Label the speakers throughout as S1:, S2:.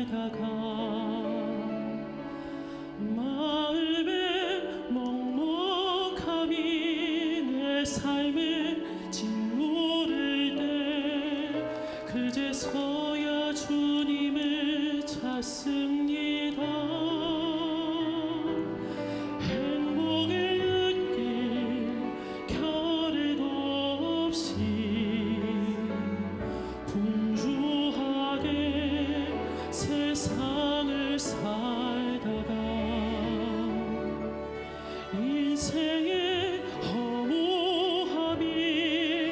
S1: 살다가 마음의 먹먹함이 내 삶을 짓누를 때 그제서야 주님을 찾습니다. 행복을 느낄 겨를도 없이 분주하게 세상을 살다가 인생의 허무함이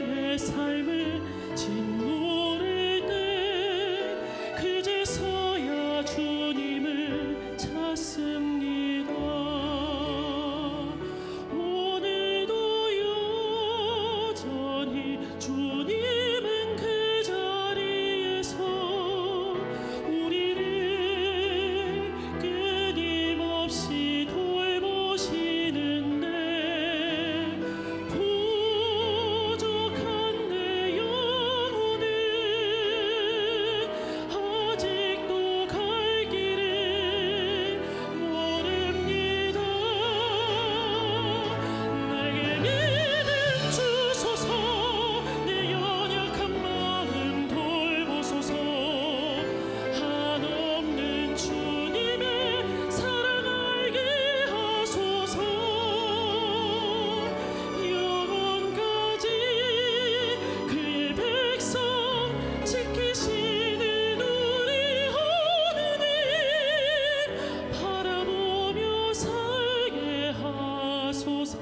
S1: 내 삶을 짓누를 때 그제서야 주님을 찾습니다. 오늘도 여전히 주님은 그 자리에서 우리를 끊임없이 돌보시는데 부족한 내 영혼은 아직도 갈 길을 모릅니다. 내게 믿음 주소서. 내 연약한 마음 돌보소서. 한없는 주님의 사랑 알게 하소서. 영원까지 그의 백성 지키시는 우리 하느님 바라보며 살게 하소서.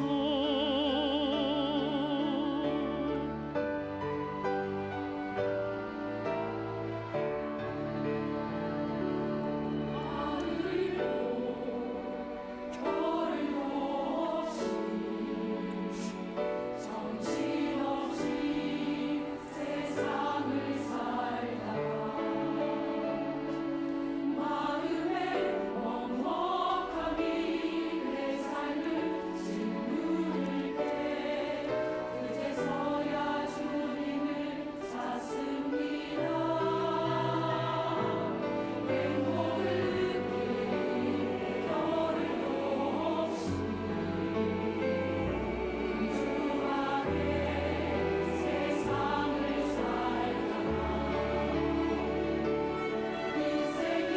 S1: 정신없이 세상을 살다가 마음의 먹먹함이 내 삶을 짓누를 때 그제서야 주님을 찾습니다. 행복을 느낄 겨를도 없이 분주하게 세상을 살다가 인생의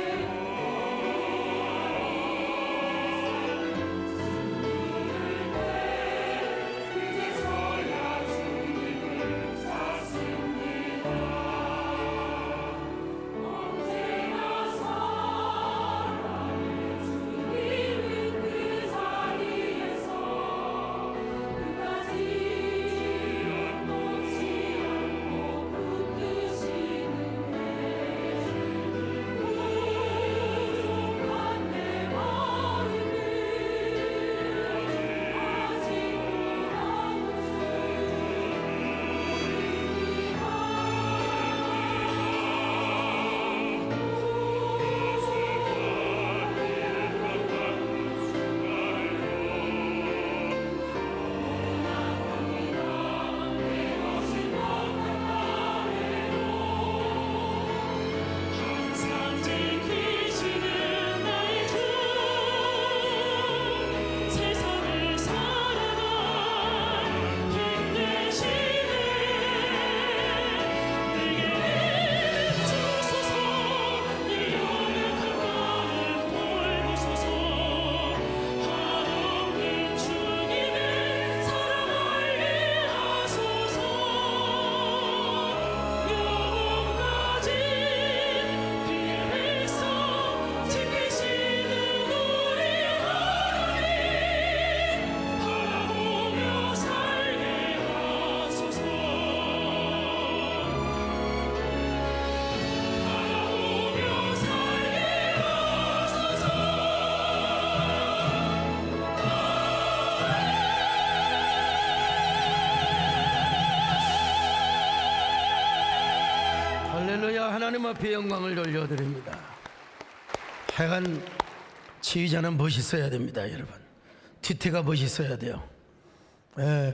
S1: 그제서야 주님을 찾습니다. 언제나 사랑의 주님은 그 자리에서 끝까지 놓지 않고 붙드시는데 부족한 내 마음을 아직도 항상 지키시는 나의 주 세상을 살아가 힘내시네. 내게 믿음 주소서. 내 연약한 마음 돌보소서. 한없는 주님의 사랑 알게 하소서. 영원까지 그의 백성 지키시는 우리 하나님 바라보며 살게 하소서. 바라보며 살게 하소서.
S2: 할렐루야. 하나님 앞에 영광을 돌려드립니다. 하여간 지휘자는 멋있어야 됩니다, 여러분. 뒤태가 멋있어야 돼요.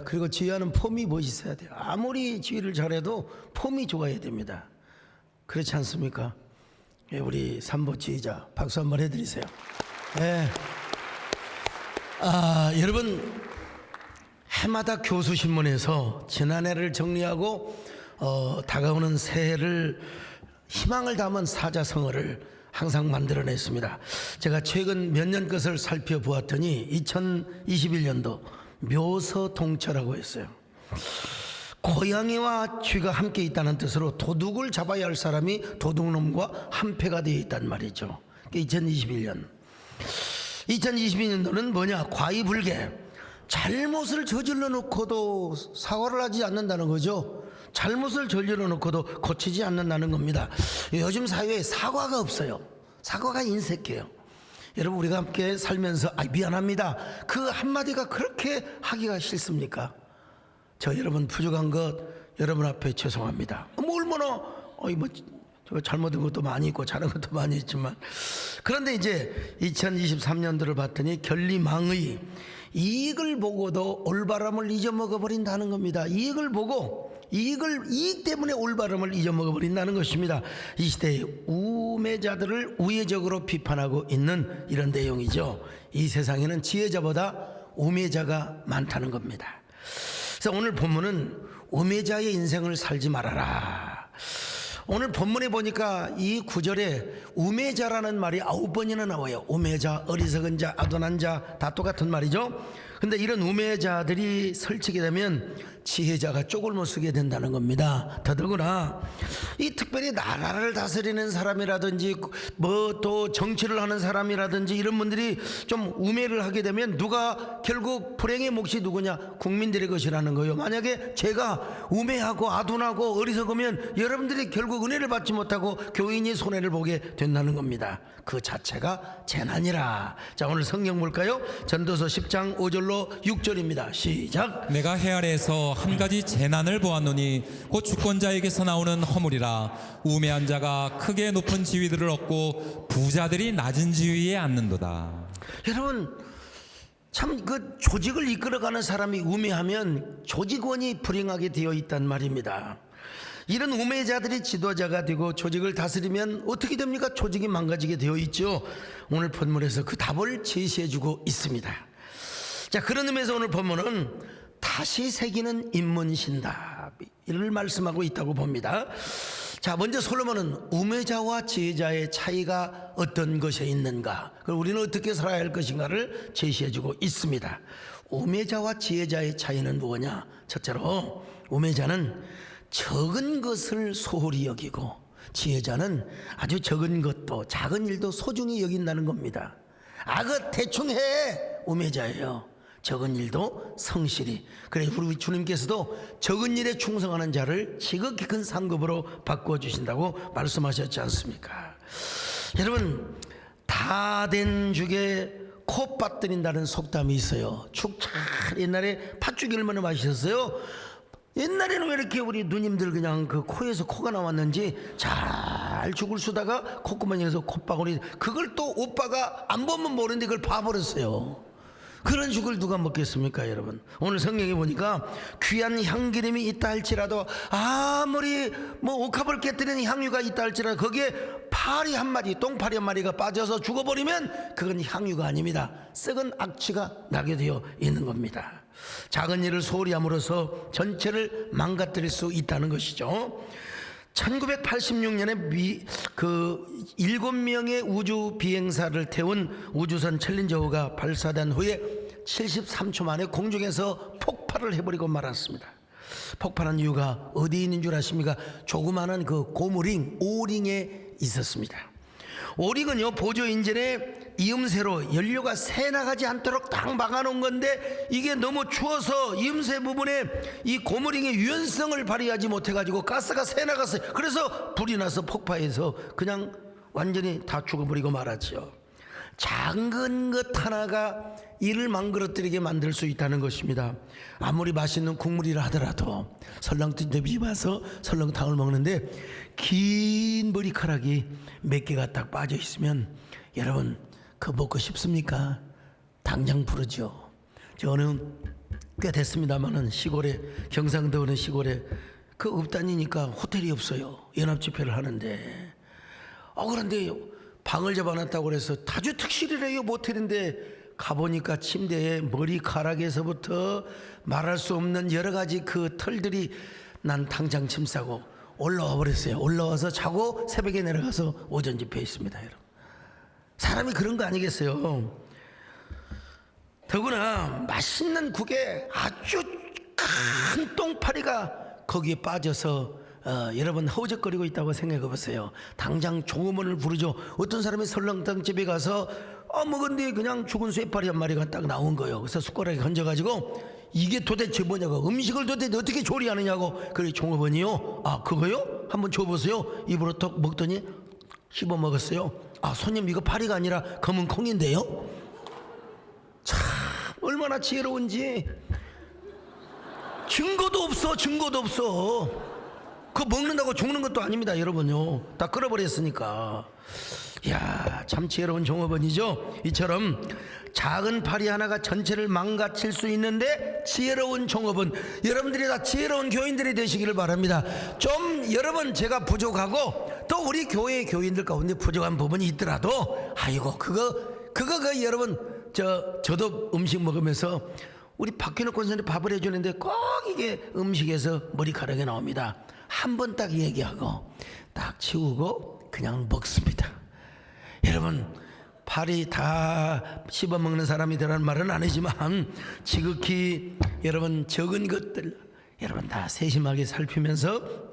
S2: 그리고 지휘하는 폼이 멋있어야 돼요. 아무리 지휘를 잘해도 폼이 좋아야 됩니다. 그렇지 않습니까? 예, 우리 삼보 지휘자 박수 한번 해드리세요. 예. 여러분, 해마다 교수신문에서 지난해를 정리하고 다가오는 새해를 희망을 담은 사자성어를 항상 만들어냈습니다. 제가 최근 몇 년 것을 살펴보았더니 2021년도 묘서동처라고 했어요. 고양이와 쥐가 함께 있다는 뜻으로 도둑을 잡아야 할 사람이 도둑놈과 한패가 되어 있단 말이죠. 2022년도는 뭐냐? 과이불개. 잘못을 저질러 놓고도 사과를 하지 않는다는 거죠. 잘못을 저질러 놓고도 고치지 않는다는 겁니다. 요즘 사회에 사과가 없어요. 사과가 인색해요. 여러분, 우리가 함께 살면서 미안합니다, 그 한마디가 그렇게 하기가 싫습니까? 저 여러분 부족한 것 여러분 앞에 죄송합니다. 얼마나 제가 잘못한 것도 많이 있고 잘한 것도 많이 있지만, 그런데 이제 2023년도를 봤더니 결리망의, 이익을 보고도 올바름을 잊어먹어 버린다는 겁니다. 이익을 보고 이익 때문에 올바름을 잊어먹어 버린다는 것입니다. 이 시대의 우매자들을 우회적으로 비판하고 있는 이런 내용이죠. 이 세상에는 지혜자보다 우매자가 많다는 겁니다. 그래서 오늘 본문은 우매자의 인생을 살지 말아라. 오늘 본문에 보니까 이 구절에 우매자라는 말이 9번이나 나와요. 우매자, 어리석은 자, 아둔한 자, 다 똑같은 말이죠. 근데 이런 우매자들이 설치게 되면 지혜자가 쪼글못 쓰게 된다는 겁니다. 더더구나 이 특별히 나라를 다스리는 사람이라든지 뭐 또 정치를 하는 사람이라든지 이런 분들이 좀 우매를 하게 되면 누가 결국 불행의 몫이 누구냐? 국민들의 것이라는 거예요. 만약에 제가 우매하고 아둔하고 어리석으면 여러분들이 결국 은혜를 받지 못하고 교인이 손해를 보게 된다는 겁니다. 그 자체가 재난이라. 자, 오늘 성경 볼까요? 전도서 10장 5절로 6절입니다. 시작.
S3: 내가 해 아래에서 한 가지 재난을 보았노니 곧 주권자에게서 나오는 허물이라. 우매한 자가 크게 높은 지위들을 얻고 부자들이 낮은 지위에 앉는도다.
S2: 여러분, 참 그 조직을 이끌어가는 사람이 우매하면 조직원이 불행하게 되어 있단 말입니다. 이런 우매자들이 지도자가 되고 조직을 다스리면 어떻게 됩니까? 조직이 망가지게 되어 있죠. 오늘 본문에서 그 답을 제시해주고 있습니다. 자, 그런 의미에서 오늘 본문은 다시 새기는 인문신답을 말씀하고 있다고 봅니다. 자, 먼저 솔로몬은 우매자와 지혜자의 차이가 어떤 것에 있는가, 그리고 우리는 어떻게 살아야 할 것인가를 제시해주고 있습니다. 우매자와 지혜자의 차이는 뭐냐? 첫째로 우매자는 적은 것을 소홀히 여기고 지혜자는 아주 적은 것도 작은 일도 소중히 여긴다는 겁니다. 그 대충 해, 우매자예요. 적은 일도 성실히. 그래, 우리 주님께서도 적은 일에 충성하는 자를 지극히 큰 상급으로 바꾸어 주신다고 말씀하셨지 않습니까? 여러분, 다 된 죽에 코 빠뜨린다는 속담이 있어요. 축 잘, 옛날에 팥죽이 얼마나 맛있었어요. 옛날에는 왜 이렇게 우리 누님들 그냥 그 코에서 코가 나왔는지 잘 죽을 쓰다가 콧구멍에서 콧방울이, 그걸 또 오빠가 안 보면 모르는데 그걸 봐버렸어요. 그런 죽을 누가 먹겠습니까, 여러분? 오늘 성경에 보니까 귀한 향기름이 있다 할지라도, 아무리 뭐 옥합을 깨뜨리는 향유가 있다 할지라도 거기에 파리 한 마리, 똥파리 한 마리가 빠져서 죽어버리면 그건 향유가 아닙니다. 썩은 악취가 나게 되어 있는 겁니다. 작은 일을 소홀히 함으로써 전체를 망가뜨릴 수 있다는 것이죠. 1986년에 그 7명의 우주 비행사를 태운 우주선 챌린저호가 발사된 후에 73초 만에 공중에서 폭발을 해버리고 말았습니다. 폭발한 이유가 어디에 있는 줄 아십니까? 조그마한 그 고무링, 오링에 있었습니다. 오링은요, 보조 인진에 이음새로 연료가 새 나가지 않도록 딱 막아놓은 건데, 이게 너무 추워서 이음새 부분에 이 고무링의 유연성을 발휘하지 못해가지고 가스가 새 나갔어요. 그래서 불이 나서 폭파해서 그냥 완전히 다 죽어버리고 말았죠. 작은 것 하나가 일을 망그러뜨리게 만들 수 있다는 것입니다. 아무리 맛있는 국물이라 하더라도 설렁탕 비벼서 설렁탕을 먹는데 긴 머리카락이 몇 개가 딱 빠져 있으면 여러분, 그거 먹고 싶습니까? 당장 부르죠. 저는 꽤 됐습니다만은 시골에, 경상도 어느 시골에 그 읍단이니까 호텔이 없어요. 연합집회를 하는데 그런데 방을 잡아놨다고 그래서 아주 특실이래요. 모텔인데 가보니까 침대에 머리카락에서부터 말할 수 없는 여러 가지 그 털들이, 난 당장 짐 싸고 올라와 버렸어요. 올라와서 자고 새벽에 내려가서 오전 집회에 있습니다. 여러분, 사람이 그런 거 아니겠어요? 더구나 맛있는 국에 아주 큰 똥파리가 거기에 빠져서 여러분 허우적거리고 있다고 생각해 보세요. 당장 종업원을 부르죠. 어떤 사람이 설렁탕 집에 가서 먹은데 그냥 죽은 쇠파리 한 마리가 딱 나온 거예요. 그래서 숟가락에 건져가지고 이게 도대체 뭐냐고, 음식을 도대체 어떻게 조리하느냐고. 그래 종업원이요, 그거요? 한번 줘보세요. 입으로 톡 먹더니 씹어 먹었어요. 손님 이거 파리가 아니라 검은 콩인데요. 참 얼마나 지혜로운지. 증거도 없어. 그거 먹는다고 죽는 것도 아닙니다, 여러분요. 다 끌어버렸으니까. 이야, 참 지혜로운 종업원이죠. 이처럼 작은 파리 하나가 전체를 망가뜨릴 수 있는데 지혜로운 종업원, 여러분들이 다 지혜로운 교인들이 되시기를 바랍니다. 좀 여러분 제가 부족하고 또 우리 교회 교인들 가운데 부족한 부분이 있더라도 그거 여러분 저도 음식 먹으면서 우리 박현욱 권사님 밥을 해주는데 꼭 이게 음식에서 머리카락이 나옵니다. 한 번 딱 얘기하고 딱 치우고 그냥 먹습니다. 여러분, 파리 다 씹어먹는 사람이 되라는 말은 아니지만 지극히 여러분 적은 것들 여러분 다 세심하게 살피면서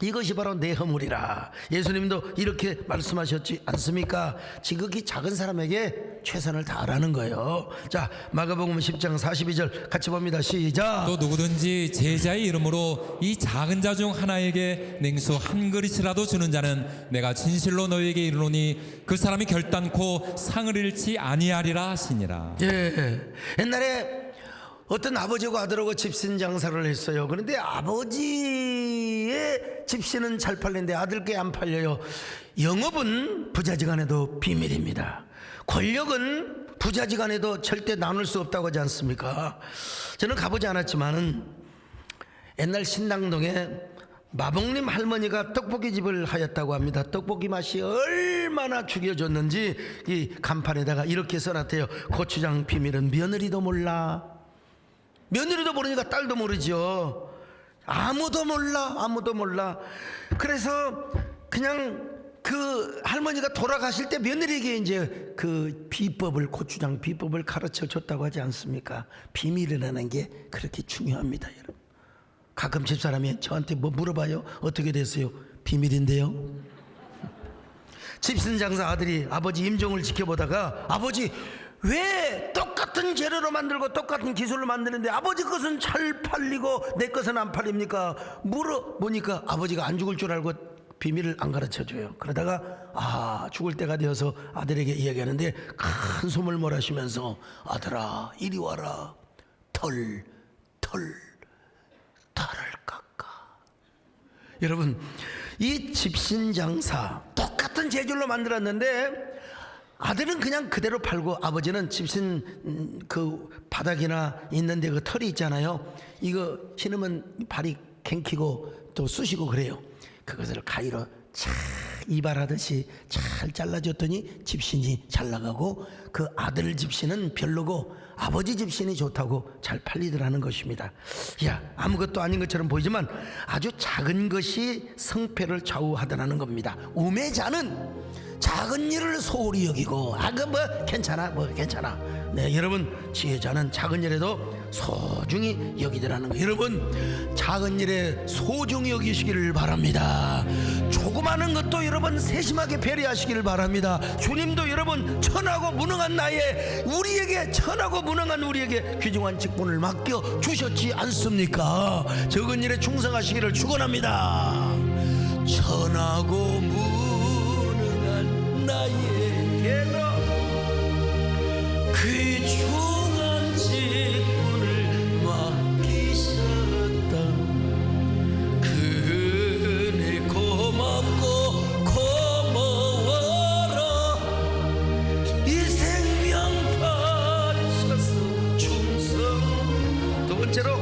S2: 이것이 바로 내 허물이라. 예수님도 이렇게 말씀하셨지 않습니까? 지극히 작은 사람에게 최선을 다하라는 거예요. 자, 마가복음 10장 42절 같이 봅니다. 시작.
S3: 또 누구든지 제자의 이름으로 이 작은 자 중 하나에게 냉수 한 그릇이라도 주는 자는 내가 진실로 너희에게 이르노니 그 사람이 결단코 상을 잃지 아니하리라 하시니라.
S2: 예, 옛날에 어떤 아버지하고 아들하고 집신 장사를 했어요. 그런데 아버지의 집신은 잘 팔리는데 아들께 안 팔려요. 영업은 부자지간에도 비밀입니다. 권력은 부자지간에도 절대 나눌 수 없다고 하지 않습니까? 저는 가보지 않았지만 옛날 신당동에 마봉님 할머니가 떡볶이 집을 하였다고 합니다. 떡볶이 맛이 얼마나 죽여줬는지 이 간판에다가 이렇게 써놨대요. 고추장 비밀은 며느리도 몰라. 며느리도 모르니까 딸도 모르죠. 아무도 몰라. 그래서 그냥 그 할머니가 돌아가실 때 며느리에게 이제 그 비법을, 고추장 비법을 가르쳐 줬다고 하지 않습니까? 비밀이라는 게 그렇게 중요합니다, 여러분. 가끔 집사람이 저한테 뭐 물어봐요. 어떻게 됐어요? 비밀인데요. 집신장사 아들이 아버지 임종을 지켜보다가 아버지 왜 똑같은 재료로 만들고 똑같은 기술로 만드는데 아버지 것은 잘 팔리고 내 것은 안 팔립니까? 물어보니까 아버지가 안 죽을 줄 알고 비밀을 안 가르쳐줘요. 그러다가 죽을 때가 되어서 아들에게 이야기하는데 큰 소문을 몰아쉬면서 아들아 이리 와라. 털을 깎아. 여러분, 이 집신장사 똑같은 재질로 만들었는데 아들은 그냥 그대로 팔고 아버지는 집신 그 바닥이나 있는데 그 털이 있잖아요. 이거 신으면 발이 갱키고 또 쑤시고 그래요. 그것을 가위로 착 이발하듯이 잘 잘라줬더니 집신이 잘 나가고 그 아들 집신은 별로고 아버지 집신이 좋다고 잘 팔리더라는 것입니다. 야, 아무것도 아닌 것처럼 보이지만 아주 작은 것이 성패를 좌우하더라는 겁니다. 우매자는 작은 일을 소홀히 여기고 괜찮아. 네, 여러분, 지혜자는 작은 일에도 소중히 여기더라는 거. 여러분, 작은 일에 소중히 여기시기를 바랍니다. 조그마한 것도 여러분 세심하게 배려하시기를 바랍니다. 주님도 여러분 천하고 무능한 나에 천하고 무능한 우리에게 귀중한 직분을 맡겨 주셨지 않습니까? 적은 일에 충성하시기를 축원합니다. 천하고 무능한 나에게는 귀중한 직분을 맡기셨다. 그 은혜 고맙고 고마워라. 이 생명 바쳐서 충성. 두 번째로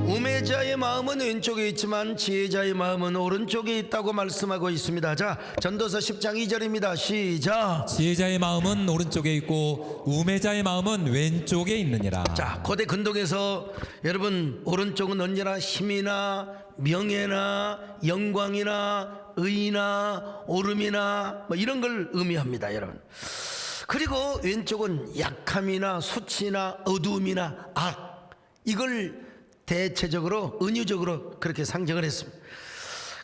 S2: 우매자의 마음은 왼쪽에 있지만 지혜자의 마음은 오른쪽에 있다고 말씀하고 있습니다. 자, 전도서 10장 2절입니다. 시작.
S3: 지혜자의 마음은 오른쪽에 있고 우매자의 마음은 왼쪽에 있느니라.
S2: 자, 고대 근동에서 여러분 오른쪽은 언제나 힘이나 명예나 영광이나 의나 오름이나 뭐 이런 걸 의미합니다, 여러분. 그리고 왼쪽은 약함이나 수치나 어두움이나 악, 이걸 대체적으로 은유적으로 그렇게 상정을 했습니다.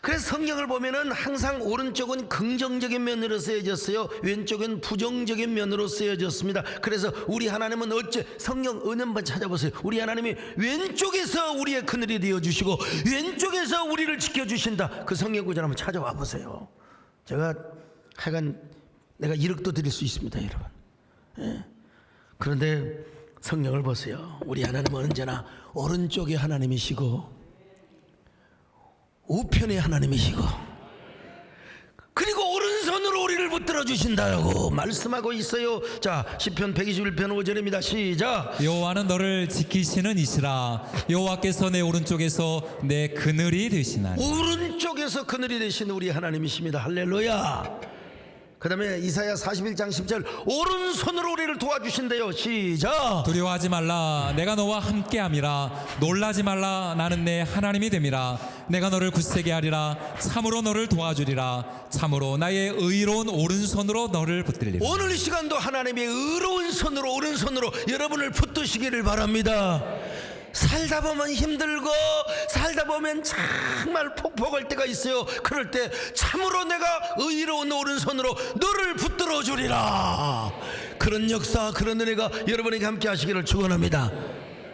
S2: 그래서 성경을 보면은 항상 오른쪽은 긍정적인 면으로 쓰여졌어요. 왼쪽은 부정적인 면으로 쓰여졌습니다. 그래서 우리 하나님은 어째 성경 은 한번 찾아보세요. 우리 하나님이 왼쪽에서 우리의 그늘이 되어 주시고 왼쪽에서 우리를 지켜 주신다. 그 성경 구절 한번 찾아와 보세요. 제가 하여간 내가 1억도 드릴 수 있습니다, 여러분. 예. 그런데 성경을 보세요. 우리 하나님은 언제나 오른쪽에 하나님이시고 우편에 하나님이시고 그리고 오른손으로 우리를 붙들어 주신다고 말씀하고 있어요. 자, 시편 121편 5절입니다. 시작.
S3: 여호와는 너를 지키시는 이시라. 여호와께서 내 오른쪽에서 내 그늘이 되시나니.
S2: 오른쪽에서 그늘이 되신 우리 하나님이십니다. 할렐루야. 그 다음에 이사야 41장 10절 오른손으로 우리를 도와주신대요. 시작.
S3: 두려워하지 말라. 내가 너와 함께함이라. 놀라지 말라. 나는 내 하나님이 됨이라. 내가 너를 굳세게 하리라. 참으로 너를 도와주리라. 참으로 나의 의로운 오른손으로 너를 붙들리라.
S2: 오늘 이 시간도 하나님의 의로운 손으로 오른손으로 여러분을 붙드시기를 바랍니다. 살다 보면 힘들고 살다 보면 정말 폭폭할 때가 있어요. 그럴 때 참으로 내가 의로운 오른손으로 너를 붙들어 주리라. 그런 역사, 그런 은혜가 여러분에게 함께 하시기를 축원합니다.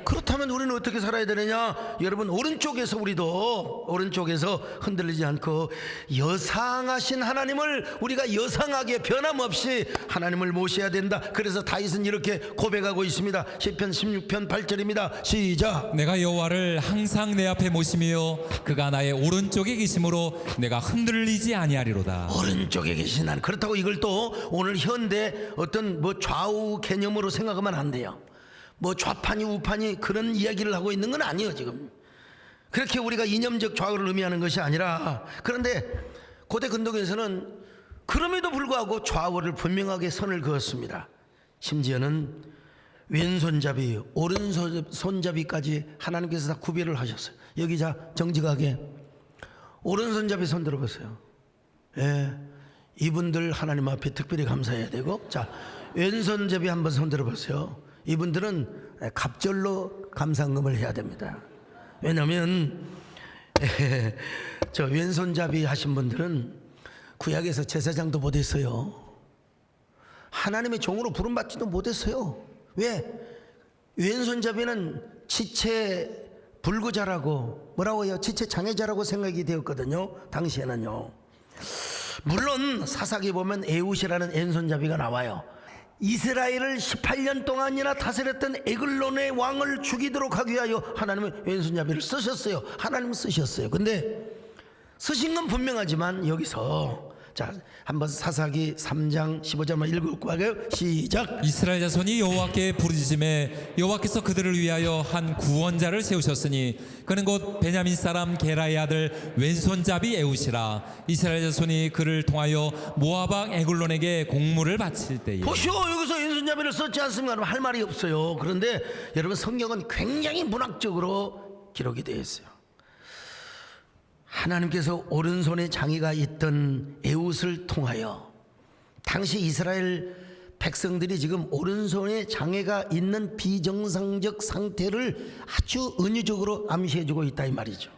S2: 그렇다면 우리는 어떻게 살아야 되느냐? 여러분, 오른쪽에서 우리도 오른쪽에서 흔들리지 않고 여상하신 하나님을 우리가 여상하게 변함없이 하나님을 모셔야 된다. 그래서 다윗은 이렇게 고백하고 있습니다. 시편 16편 8절입니다. 시작.
S3: 내가 여호와를 항상 내 앞에 모시며 그가 나의 오른쪽에 계심으로 내가 흔들리지 아니하리로다.
S2: 오른쪽에 계신 하나님. 그렇다고 이걸 또 오늘 현대 어떤 뭐 좌우 개념으로 생각하면 안 돼요. 뭐 좌판이 우판이 그런 이야기를 하고 있는 건 아니에요. 지금 그렇게 우리가 이념적 좌우를 의미하는 것이 아니라, 그런데 고대 근동에서는 그럼에도 불구하고 좌우를 분명하게 선을 그었습니다. 심지어는 왼손잡이 오른손잡이까지 하나님께서 다 구별을 하셨어요. 여기 자 정직하게 오른손잡이 손 들어보세요. 예, 이분들 하나님 앞에 특별히 감사해야 되고, 자 왼손잡이 한번 손 들어보세요. 이분들은 갑절로 감상금을 해야 됩니다. 왜냐하면 저 왼손잡이 하신 분들은 구약에서 제사장도 못했어요. 하나님의 종으로 부름받지도 못했어요. 왜? 왼손잡이는 지체 불구자라고, 뭐라고 해요? 지체 장애자라고 생각이 되었거든요. 당시에는요. 물론 사사기 보면 에웃이라는 왼손잡이가 나와요. 이스라엘을 18년 동안이나 다스렸던 에글론의 왕을 죽이도록 하기 위하여 하나님은 왼손잡이를 쓰셨어요. 하나님은 쓰셨어요. 근데 쓰신 건 분명하지만 여기서 자 한번 사사기 3장 15절만 읽어볼까요? 시작.
S3: 이스라엘 자손이 여호와께 부르짖음에 여호와께서 그들을 위하여 한 구원자를 세우셨으니 그는 곧 베냐민 사람 게라의 아들 왼손잡이 에웃이라. 이스라엘 자손이 그를 통하여 모압 왕 에글론에게 공물을 바칠 때에.
S2: 보시오, 여기서 왼손잡이를 썼지 않습니까? 할 말이 없어요. 그런데 여러분, 성경은 굉장히 문학적으로 기록이 되어 있어요. 하나님께서 오른손에 장애가 있던 에웃을 통하여 당시 이스라엘 백성들이 지금 오른손에 장애가 있는 비정상적 상태를 아주 은유적으로 암시해주고 있다 이 말이죠.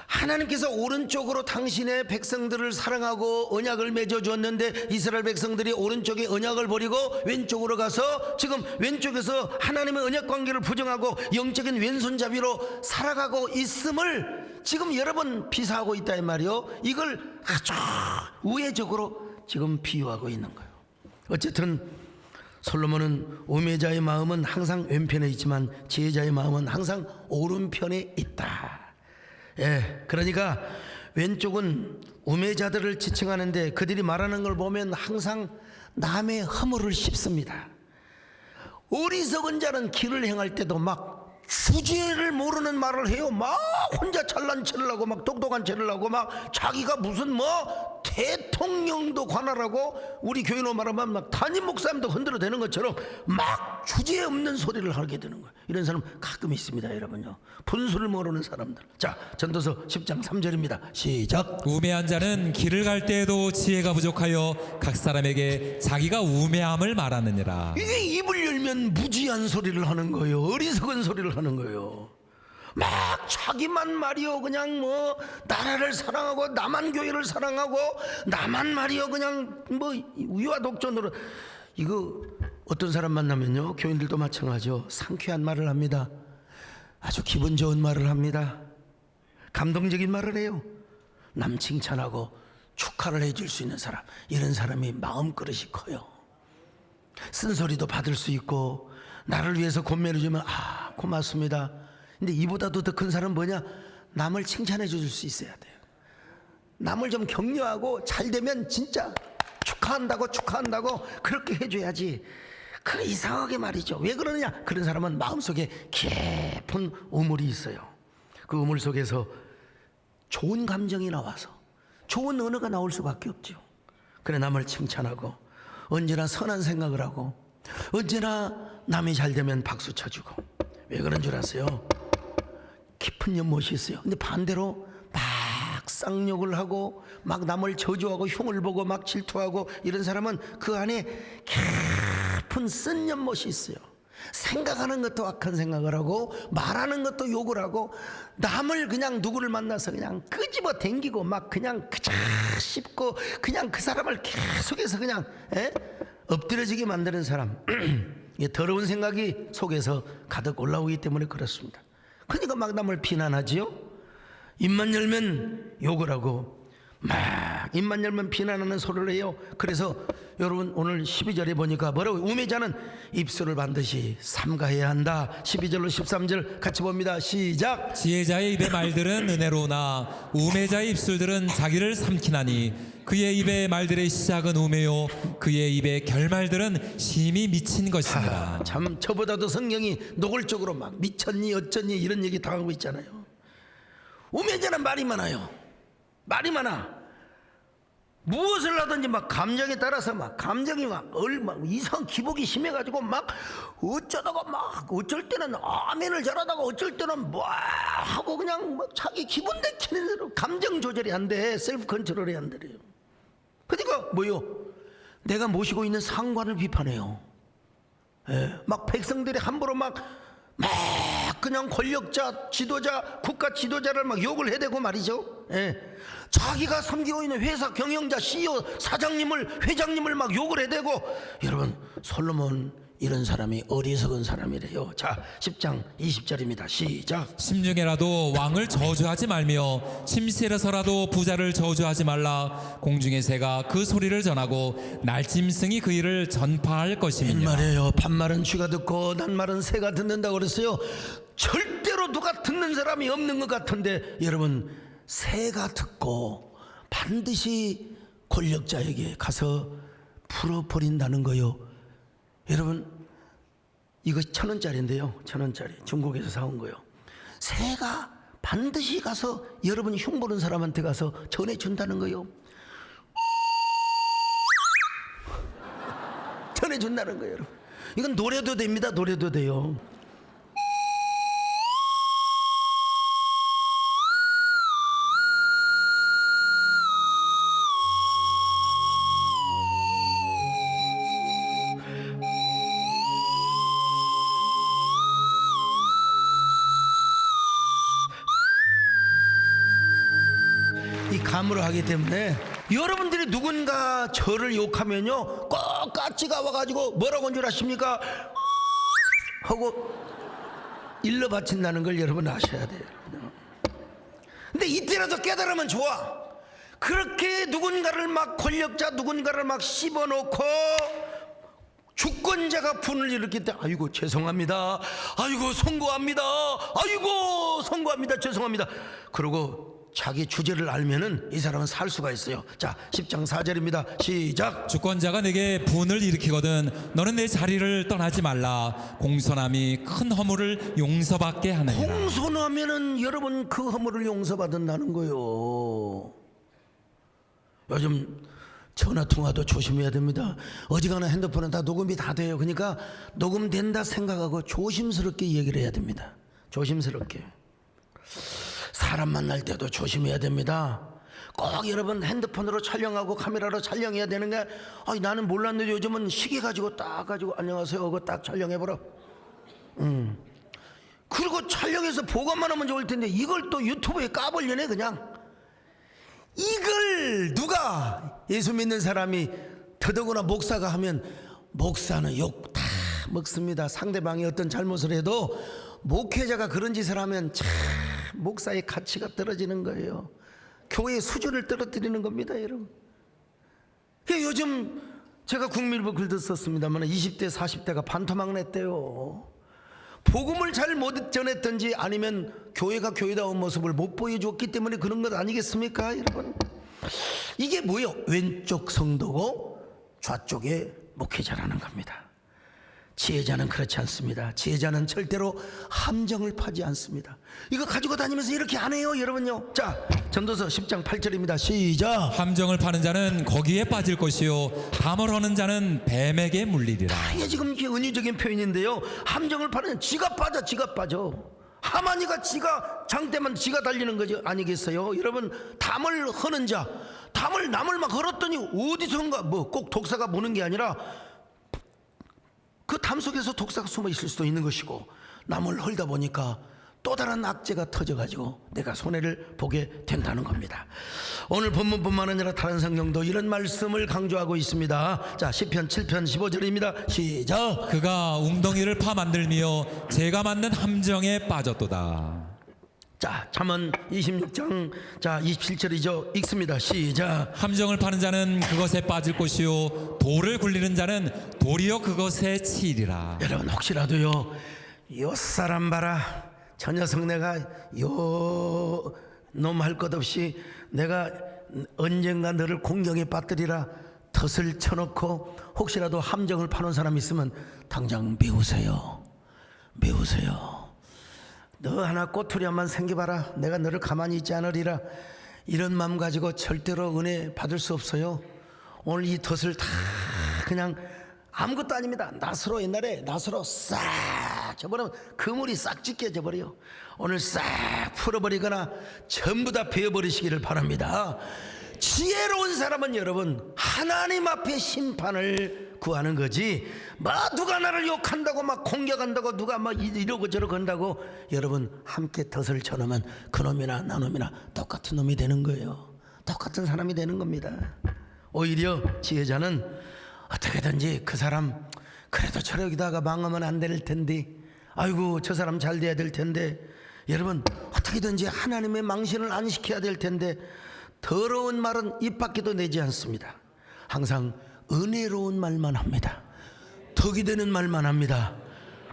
S2: 하나님께서 오른쪽으로 당신의 백성들을 사랑하고 언약을 맺어주었는데 이스라엘 백성들이 오른쪽에 언약을 버리고 왼쪽으로 가서 지금 왼쪽에서 하나님의 언약 관계를 부정하고 영적인 왼손잡이로 살아가고 있음을 지금 여러 번 비사하고 있다 이 말이요. 이걸 아주 우회적으로 지금 비유하고 있는 거예요. 어쨌든 솔로몬은 우매자의 마음은 항상 왼편에 있지만 지혜자의 마음은 항상 오른편에 있다. 예, 그러니까 왼쪽은 우매자들을 지칭하는데 그들이 말하는 걸 보면 항상 남의 허물을 씹습니다. 어리석은 자는 길을 행할 때도 막 주제를 모르는 말을 해요. 막 혼자 잘난 체를 하고 막 똑똑한 체를 하고 막 자기가 무슨 뭐 대통령도 관할하고 우리 교인으로 말하면 막 담임 목사님도 흔들어대는 것처럼 막 주제 없는 소리를 하게 되는 거예요. 이런 사람 가끔 있습니다, 여러분요. 분수를 모르는 사람들. 자, 전도서 10장 3절입니다. 시작.
S3: 우매한 자는 길을 갈 때에도 지혜가 부족하여 각 사람에게 자기가 우매함을 말하느니라.
S2: 이게 입을 열면 무지한 소리를 하는 거예요. 어리석은 소리를 하는 거예요. 막 자기만 말이요 그냥 뭐 나라를 사랑하고 나만 교회를 사랑하고 나만 말이요 그냥 뭐 위와 독전으로. 이거 어떤 사람 만나면요, 교인들도 마찬가지죠. 상쾌한 말을 합니다. 아주 기분 좋은 말을 합니다. 감동적인 말을 해요. 남 칭찬하고 축하를 해줄 수 있는 사람, 이런 사람이 마음그릇이 커요. 쓴소리도 받을 수 있고 나를 위해서 권면해 주면 아 고맙습니다. 근데 이보다도 더 큰 사람은 뭐냐? 남을 칭찬해 줄 수 있어야 돼요. 남을 좀 격려하고 잘 되면 진짜 축하한다고 그렇게 해줘야지. 그 이상하게 말이죠. 왜 그러느냐? 그런 사람은 마음속에 깊은 우물이 있어요. 그 우물 속에서 좋은 감정이 나와서 좋은 언어가 나올 수밖에 없죠. 그래 남을 칭찬하고 언제나 선한 생각을 하고 언제나 남이 잘 되면 박수 쳐주고. 왜 그런 줄 아세요? 깊은 연못이 있어요. 근데 반대로 막 쌍욕을 하고 막 남을 저주하고 흉을 보고 막 질투하고 이런 사람은 그 안에 깊은 쓴 연못이 있어요. 생각하는 것도 악한 생각을 하고 말하는 것도 욕을 하고 남을 그냥 누구를 만나서 그냥 끄집어 당기고 막 그냥 그저 씹고 그냥 그 사람을 계속해서 그냥 엎드려지게 만드는 사람. 더러운 생각이 속에서 가득 올라오기 때문에 그렇습니다. 그러니까 막 남을 비난하지요. 입만 열면 욕을 하고 막 입만 열면 비난하는 소리를 해요. 그래서 여러분 오늘 12절에 보니까 뭐라고? 우매자는 입술을 반드시 삼가해야 한다. 12절로 13절 같이 봅니다. 시작.
S3: 지혜자의 입의 말들은 은혜로우나 우매자의 입술들은 자기를 삼키나니 그의 입의 말들의 시작은 우매요 그의 입의 결말들은 심히 미친 것이니라.
S2: 참 저보다도 성경이 노골적으로 막 미쳤니 어쩌니 이런 얘기 당하고 있잖아요. 우매자는 말이 많아요. 말이 많아. 무엇을 하든지 막 감정에 따라서 막 감정이 막 이상 기복이 심해가지고 막 어쩌다가 막 어쩔 때는 아멘을 잘하다가 어쩔 때는 뭐 하고 그냥 막 자기 기분 내키는 대로 감정 조절이 안 돼. 셀프 컨트롤이 안 돼요. 그러니까 뭐요? 내가 모시고 있는 상관을 비판해요. 막 백성들이 함부로 막 그냥 권력자, 지도자, 국가 지도자를 막 욕을 해대고 말이죠. 자기가 섬기고 있는 회사 경영자, CEO, 사장님을, 회장님을 막 욕을 해대고. 여러분, 솔로몬 이런 사람이 어리석은 사람이래요. 자, 10장 20절입니다. 시작.
S3: 심중에라도 왕을 저주하지 말며 침실에서라도 부자를 저주하지 말라. 공중의 새가 그 소리를 전하고 날짐승이 그 일을 전파할 것임이니라.
S2: 말이에요. 반말은 쥐가 듣고 낱말은 새가 듣는다고 그랬어요. 절대로 누가 듣는 사람이 없는 것 같은데 여러분, 새가 듣고 반드시 권력자에게 가서 풀어버린다는 거요. 여러분, 이거 1,000원짜리인데요. 1,000원짜리 중국에서 사온 거요. 새가 반드시 가서 여러분 흉보는 사람한테 가서 전해준다는 거요. 전해준다는 거예요. 여러분, 이건 노래도 됩니다. 노래도 돼요. 이 감으로 하기 때문에 여러분들이 누군가 저를 욕하면요 꼭 까치가 와가지고 뭐라고 한 줄 아십니까? 하고 일러 바친다는 걸 여러분 아셔야 돼요. 근데 이때라도 깨달으면 좋아. 그렇게 누군가를 막 권력자 누군가를 막 씹어놓고 주권자가 분을 일으킬 때 아이고 죄송합니다, 아이고 송구합니다, 아이고 송구합니다, 죄송합니다. 그러고 자기 주제를 알면은 이 사람은 살 수가 있어요. 자, 10장 4절입니다. 시작.
S3: 주권자가 내게 분을 일으키거든 너는 내 자리를 떠나지 말라. 공손함이 큰 허물을 용서받게 하느니라.
S2: 공손하면은 여러분 그 허물을 용서받는다는 거요. 요즘 전화 통화도 조심해야 됩니다. 어지간한 핸드폰은 다 녹음이 다 돼요. 그러니까 녹음된다 생각하고 조심스럽게 얘기를 해야 됩니다. 조심스럽게. 사람 만날 때도 조심해야 됩니다. 꼭 여러분 핸드폰으로 촬영하고 카메라로 촬영해야 되는 게 나는 몰랐는데 요즘은 시계 가지고 딱 가지고 안녕하세요 그거 딱 촬영해보라. 그리고 촬영해서 보관만 하면 좋을 텐데 이걸 또 유튜브에 까버리네 그냥. 이걸 누가 예수 믿는 사람이 더더구나 목사가 하면 목사는 욕 다 먹습니다. 상대방이 어떤 잘못을 해도 목회자가 그런 짓을 하면 참 목사의 가치가 떨어지는 거예요. 교회의 수준을 떨어뜨리는 겁니다 여러분. 요즘 제가 국민일보 글도 썼습니다만 20대 40대가 반토막 냈대요. 복음을 잘 못 전했든지 아니면 교회가 교회다운 모습을 못 보여줬기 때문에 그런 것 아니겠습니까 여러분. 이게 뭐예요? 왼쪽 성도고 좌쪽에 목회자라는 겁니다. 지혜자는 그렇지 않습니다. 지혜자는 절대로 함정을 파지 않습니다. 이거 가지고 다니면서 이렇게 안 해요 여러분요. 자, 전도서 10장 8절입니다. 시작.
S3: 함정을 파는 자는 거기에 빠질 것이요 담을 허는 자는 뱀에게 물리리라.
S2: 이게 지금 이게 은유적인 표현인데요. 함정을 파는 지가 빠져. 하만이가 지가 장대만 지가 달리는 거죠 아니겠어요 여러분. 담을 허는 자, 담을 남을 막 걸었더니 어디선가 뭐 꼭 독사가 무는 게 아니라 그 담 속에서 독사가 숨어 있을 수도 있는 것이고, 남을 헐다 보니까 또 다른 악재가 터져가지고 내가 손해를 보게 된다는 겁니다. 오늘 본문뿐만 아니라 다른 성경도 이런 말씀을 강조하고 있습니다. 자, 시편 7편 15절입니다. 시작.
S3: 그가 웅덩이를 파 만들며 제가 만든 함정에 빠졌도다.
S2: 자, 잠언 26장 자 27절이죠. 읽습니다. 시작.
S3: 함정을 파는 자는 그것에 빠질 것이요 돌을 굴리는 자는 도리어 그것에 치리라.
S2: 여러분 혹시라도요, 요 사람 봐라, 저 녀석 내가 요 놈 할 것 없이 내가 언젠가 너를 공경에 빠뜨리라 덫을 쳐놓고 혹시라도 함정을 파는 사람 있으면 당장 메우세요. 너 하나 꼬투리 한번 생겨봐라. 내가 너를 가만히 있지 않으리라. 이런 마음 가지고 절대로 은혜 받을 수 없어요. 오늘 이 덫을 다 그냥 아무것도 아닙니다. 낫으로, 옛날에 낫으로 싹 저버리면 그물이 싹 찢겨져 버려요. 오늘 싹 풀어버리거나 전부 다 베어버리시기를 바랍니다. 지혜로운 사람은 여러분 하나님 앞에 심판을 구하는 거지, 막 누가 나를 욕한다고 막 공격한다고 누가 막 이러고 저러고 한다고 여러분 함께 덫을 쳐놓으면 그놈이나 나놈이나 똑같은 놈이 되는 거예요. 똑같은 사람이 되는 겁니다. 오히려 지혜자는 어떻게든지 그 사람 그래도 저러기다가 망하면 안 될 텐데, 아이고 저 사람 잘 돼야 될 텐데, 여러분 어떻게든지 하나님의 망신을 안 시켜야 될 텐데, 더러운 말은 입 밖에도 내지 않습니다. 항상 은혜로운 말만 합니다. 덕이 되는 말만 합니다.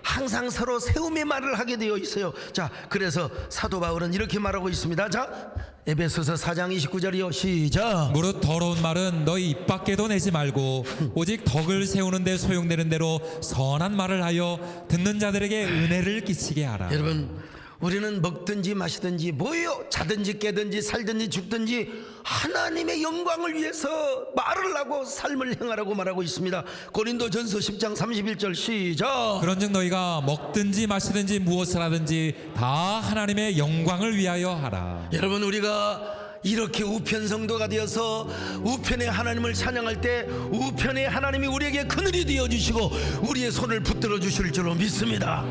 S2: 항상 서로 세움의 말을 하게 되어 있어요. 자, 그래서 사도 바울은 이렇게 말하고 있습니다. 자, 에베소서 4장 29절이요. 시작.
S3: 무릇 더러운 말은 너희 입 밖에도 내지 말고 오직 덕을 세우는 데 소용되는 대로 선한 말을 하여 듣는 자들에게 은혜를 끼치게 하라.
S2: 여러분 우리는 먹든지 마시든지 뭐예요? 자든지 깨든지 살든지 죽든지 하나님의 영광을 위해서 말을 하고 삶을 행하라고 말하고 있습니다. 고린도전서 10장 31절 시작.
S3: 그런즉 너희가 먹든지 마시든지 무엇을 하든지 다 하나님의 영광을 위하여 하라.
S2: 여러분 우리가 이렇게 우편 성도가 되어서 우편의 하나님을 찬양할 때 우편의 하나님이 우리에게 그늘이 되어주시고 우리의 손을 붙들어 주실 줄로 믿습니다.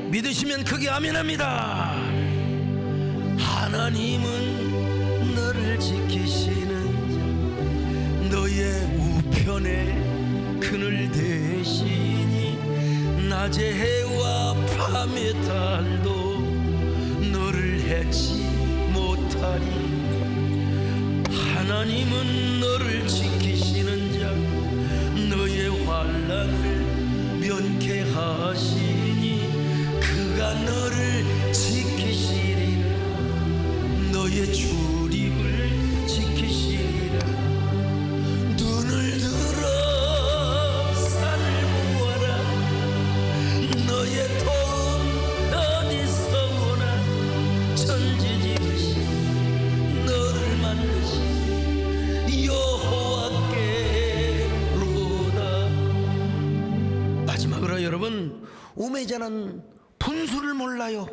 S2: 믿으시면 크게 아멘합니다. 하나님은 너를 지키시는 자, 너의 우편에 그늘 되시니 낮의 해와 밤의 달도 너를 해치 못하리. 하나님은 너를 지키시는 자, 너의 환난을 면케하시니 그가 너를 지키시리라. 너의 주 그러므로 여러분, 우매자는 분수를 몰라요.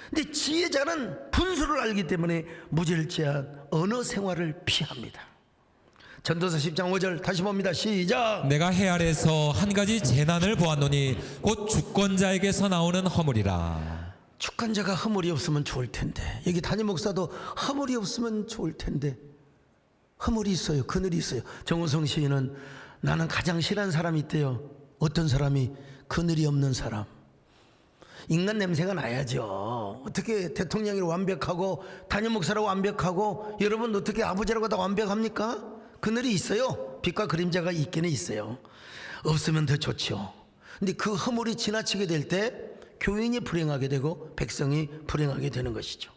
S2: 근데 지혜자는 분수를 알기 때문에 무절제한 언어 생활을 피합니다. 전도서 10장 5절 다시 봅니다. 시작.
S3: 내가 해 아래서 한 가지 재난을 보았노니 곧 주권자에게서 나오는 허물이라.
S2: 주권자가 허물이 없으면 좋을 텐데, 여기 담임 목사도 허물이 없으면 좋을 텐데 허물이 있어요. 그늘이 있어요. 정우성 시인은 나는 가장 싫어하는 사람이 있대요. 어떤 사람이? 그늘이 없는 사람. 인간 냄새가 나야죠. 어떻게 대통령이 완벽하고 담임 목사라고 완벽하고, 여러분 어떻게 아버지라고 다 완벽합니까? 그늘이 있어요. 빛과 그림자가 있기는 있어요. 없으면 더 좋죠. 근데 그 허물이 지나치게 될 때 교인이 불행하게 되고 백성이 불행하게 되는 것이죠.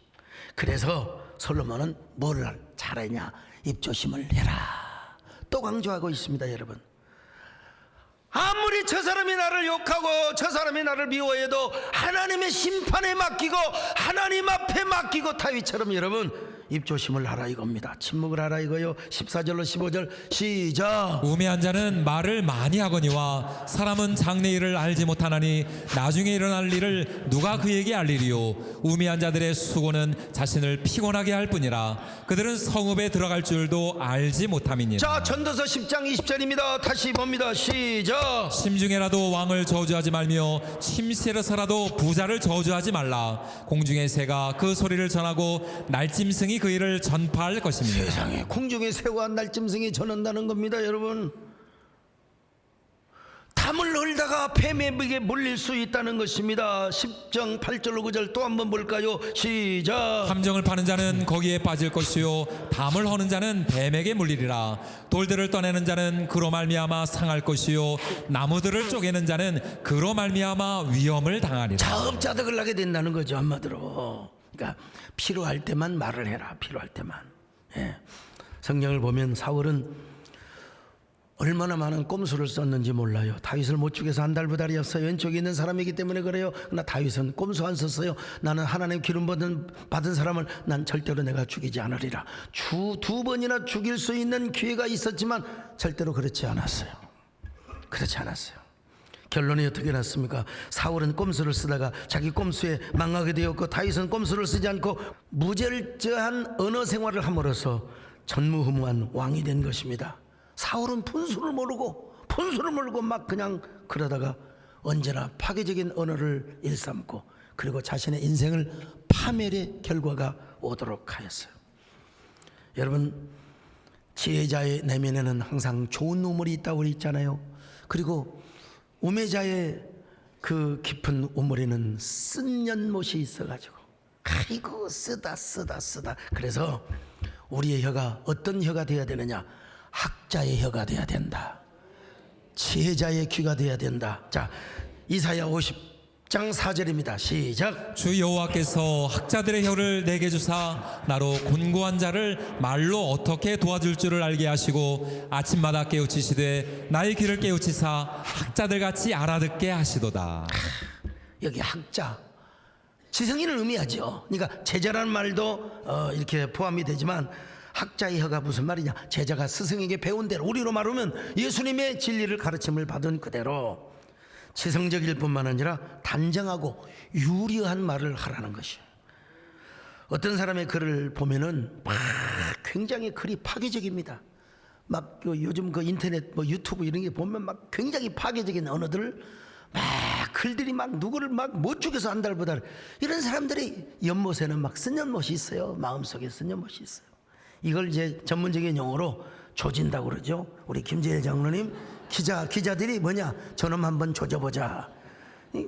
S2: 그래서 솔로몬은 뭘 잘하냐? 입조심을 해라. 또 강조하고 있습니다. 여러분, 아무리 저 사람이 나를 욕하고 저 사람이 나를 미워해도 하나님의 심판에 맡기고 하나님 앞에 맡기고, 다윗처럼 여러분 입조심을 하라 이겁니다. 침묵을 하라 이거요. 14절로 15절 시작.
S3: 우매한 자는 말을 많이 하거니와 사람은 장래일을 알지 못하나니 나중에 일어날 일을 누가 그에게 알리리요. 우매한 자들의 수고는 자신을 피곤하게 할 뿐이라 그들은 성읍에 들어갈 줄도 알지 못함이니라.
S2: 자, 전도서 10장 20절입니다. 다시 봅니다. 시작.
S3: 심중에라도 왕을 저주하지 말며 침실에서라도 부자를 저주하지 말라. 공중의 새가 그 소리를 전하고 날짐승이 그 일을 전파할 것입니다.
S2: 세상에, 공중의 새와 날짐승이 전한다는 겁니다. 여러분, 담을 널다가 뱀에게 몰릴 수 있다는 것입니다. 10장 8절로 9절 또 한번 볼까요? 시작.
S3: 함정을 파는 자는 거기에 빠질 것이요 담을 허는 자는 뱀에게 물리리라. 돌들을 떠내는 자는 그로 말미암아 상할 것이요 나무들을 쪼개는 자는 그로 말미암아 위험을 당하리라.
S2: 자업자득을 하게 된다는 거죠, 한마디로. 그러니까 필요할 때만 말을 해라. 필요할 때만. 예. 성경을 보면 사울은 얼마나 많은 꼼수를 썼는지 몰라요. 다윗을 못 죽여서 한달부달이었어요. 왼쪽에 있는 사람이기 때문에 그래요. 그러나 다윗은 꼼수 안 썼어요. 나는 하나님 기름 받은 사람을 난 절대로 내가 죽이지 않으리라. 두 번이나 죽일 수 있는 기회가 있었지만 절대로 그렇지 않았어요. 그렇지 않았어요. 결론이 어떻게 났습니까? 사울은 꼼수를 쓰다가 자기 꼼수에 망하게 되었고, 다윗은 꼼수를 쓰지 않고 무절제한 언어 생활을 함으로써 전무후무한 왕이 된 것입니다. 사울은 분수를 모르고 막 그냥 그러다가 언제나 파괴적인 언어를 일삼고, 그리고 자신의 인생을 파멸의 결과가 오도록 하였어요. 여러분, 지혜자의 내면에는 항상 좋은 우물이 있다고 그랬잖아요. 그리고 우매자의 그 깊은 우물에는 쓴 연못이 있어가지고, 아이고 쓰다. 그래서 우리의 혀가 어떤 혀가 되어야 되느냐? 학자의 혀가 되어야 된다. 지혜자의 귀가 되어야 된다. 자, 이사야 50장 4절입니다. 시작.
S3: 주 여호와께서 학자들의 혀를 내게 주사 나로 곤고한 자를 말로 어떻게 도와줄 줄을 알게 하시고 아침마다 깨우치시되 나의 귀를 깨우치사 학자들같이 알아듣게 하시도다.
S2: 여기 학자, 지성인을 의미하죠. 그러니까 제자라는 말도 이렇게 포함이 되지만, 학자의 혀가 무슨 말이냐? 제자가 스승에게 배운 대로, 우리로 말하면 예수님의 진리를 가르침을 받은 그대로 지성적일 뿐만 아니라 단정하고 유리한 말을 하라는 것이에요. 어떤 사람의 글을 보면은 막 굉장히 글이 파괴적입니다. 막 요즘 그 인터넷 유튜브 이런 게 보면 막 굉장히 파괴적인 언어들, 막 글들이 막 누구를 막 못 죽여서 한달보다, 이런 사람들이 연못에는 막 쓴 연못이 있어요. 마음속에 쓴 연못이 있어요. 이걸 이제 전문적인 용어로 조진다고 그러죠. 우리 김재일 장로님, 기자들이 뭐냐, 저놈 한번 조져보자.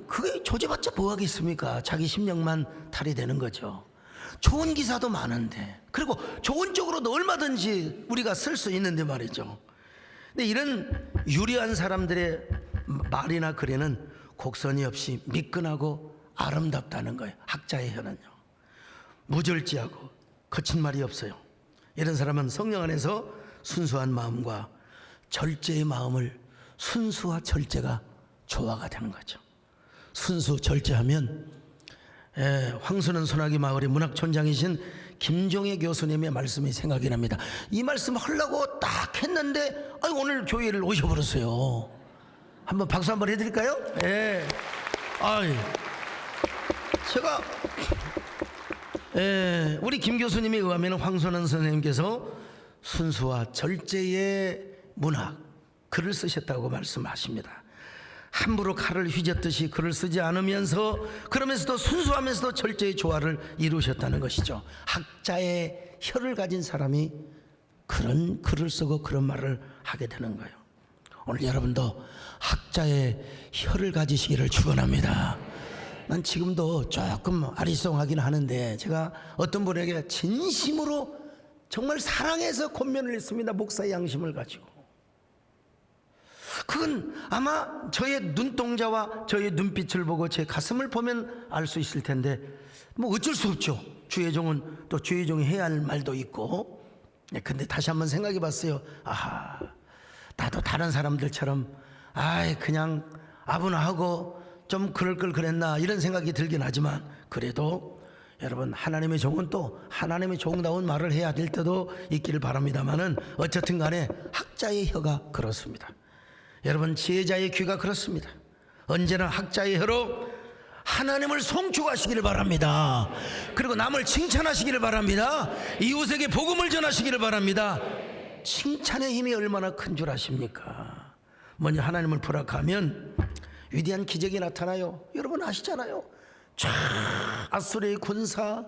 S2: 그게 조져봤자 뭐 하겠습니까? 자기 심령만 탈이 되는 거죠. 좋은 기사도 많은데, 그리고 좋은 쪽으로도 얼마든지 우리가 쓸 수 있는데 말이죠. 근데 이런 유리한 사람들의 말이나 글에는 곡선이 없이 미끈하고 아름답다는 거예요. 학자의 혀는요, 무절제하고 거친 말이 없어요. 이런 사람은 성령 안에서 순수한 마음과 절제의 마음을, 순수와 절제가 조화가 되는 거죠. 순수 절제하면, 황순원 소나기 마을의 문학촌장이신 김종혜 교수님의 말씀이 생각이 납니다. 이 말씀 하려고 딱 했는데 오늘 교회를 오셔버렸어요. 한번 박수 한번 해드릴까요? 예. 아이, 제가 우리 김 교수님에 의하면 황선원 선생님께서 순수와 절제의 문학 글을 쓰셨다고 말씀하십니다. 함부로 칼을 휘젓듯이 글을 쓰지 않으면서 그러면서도 순수하면서도 절제의 조화를 이루셨다는 것이죠. 학자의 혀를 가진 사람이 그런 글을 쓰고 그런 말을 하게 되는 거예요. 오늘 여러분도 학자의 혀를 가지시기를 축원합니다. 난 지금도 조금 아리송하긴 하는데 제가 어떤 분에게 진심으로 정말 사랑해서 권면을 했습니다. 목사의 양심을 가지고. 그건 아마 저의 눈동자와 저의 눈빛을 보고 제 가슴을 보면 알 수 있을 텐데 뭐 어쩔 수 없죠. 주의 종은 또 주의 종이 해야 할 말도 있고. 근데 다시 한번 생각해 봤어요. 아하, 나도 다른 사람들처럼 그냥 아무나 하고 좀 그럴 걸 그랬나 이런 생각이 들긴 하지만 그래도 여러분 하나님의 종은 또 하나님의 종다운 말을 해야 될 때도 있기를 바랍니다만은 어쨌든 간에 학자의 혀가 그렇습니다. 여러분 지혜자의 귀가 그렇습니다. 언제나 학자의 혀로 하나님을 송축하시기를 바랍니다. 그리고 남을 칭찬하시기를 바랍니다. 이웃에게 복음을 전하시기를 바랍니다. 칭찬의 힘이 얼마나 큰 줄 아십니까? 먼저 하나님을 부락하면 위대한 기적이 나타나요. 여러분 아시잖아요. 쫙 아수르의 군사